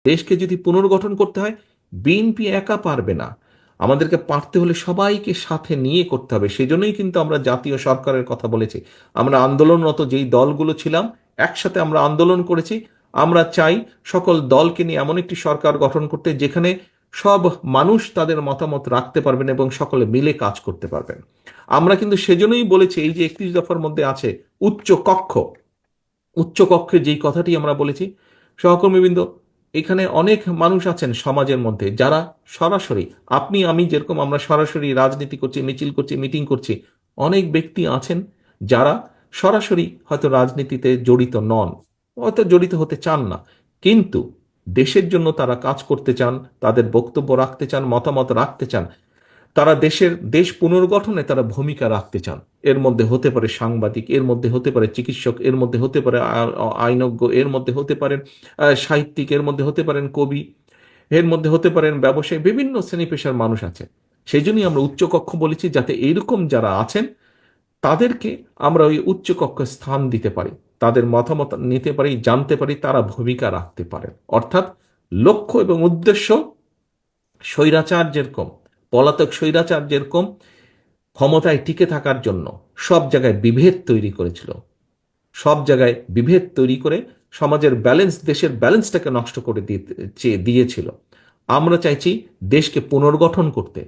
দেশকে যদি পুনর্গঠন করতে হয়, বিএনপি একা পারবে না। আমাদেরকে পারতে হলে সবাইকে সাথে নিয়ে করতে হবে। সেজন্যই কিন্তু আমরা জাতীয় সরকারের কথা বলেছি। আমরা আন্দোলনরত যেই দলগুলো ছিলাম, একসাথে আমরা আন্দোলন করেছি। আমরা চাই সকল দলকে নিয়ে এমন একটি সরকার গঠন করতে, যেখানে সব মানুষ তাদের মতামত রাখতে পারবেন এবং সকলে মিলে কাজ করতে পারবেন। আমরা কিন্তু সেজন্যই বলেছি, এই যে 31 দফার মধ্যে আছে উচ্চ কক্ষ, উচ্চ কক্ষে যেই কথাটি আমরা বলেছি, সহকর্মীবৃন্দ, এখানে অনেক মানুষ আছেন সমাজের মধ্যে যারা সরাসরি, আপনি আমি যেরকম আমরা সরাসরি রাজনীতি করছি, মিছিল করছি, মিটিং করছি, অনেক ব্যক্তি আছেন যারা সরাসরি হয়তো রাজনীতিতে জড়িত নন, হয়তো জড়িত হতে চান না, কিন্তু দেশের জন্য তারা কাজ করতে চান, তাদের বক্তব্য রাখতে চান, মতামত রাখতে চান। তারা দেশ পুনর্গঠনে তারা ভূমিকা রাখতে চান। এর মধ্যে হতে পারে সাংবাদিক, এর মধ্যে হতে পারে চিকিৎসক, এর মধ্যে হতে পারে আইনজ্ঞ, এর মধ্যে হতে পারেন সাহিত্যিক, এর মধ্যে হতে পারেন কবি, এর মধ্যে হতে পারেন ব্যবসায়ী, বিভিন্ন শ্রেণী পেশার মানুষ আছে। সেই জন্যই আমরা উচ্চকক্ষ বলেছি, যাতে এইরকম যারা আছেন তাদেরকে আমরা ওই উচ্চকক্ষে স্থান দিতে পারি, তাদের মতামত নিতে পারি, জানতে পারি, তারা ভূমিকা রাখতে পারেন। অর্থাৎ লক্ষ্য এবং উদ্দেশ্য, স্বৈরাচার যেরকম, পলাতক স্বৈরাচার যেরকম ক্ষমতায় টিকে থাকার জন্য সব জায়গায় বিভেদ তৈরি করেছিল, সব জায়গায় বিভেদ তৈরি করে সমাজের ব্যালেন্স, দেশের ব্যালেন্সটাকে নষ্ট করে দিয়েছিল। আমরা চাইছি দেশকে পুনর্গঠন করতে।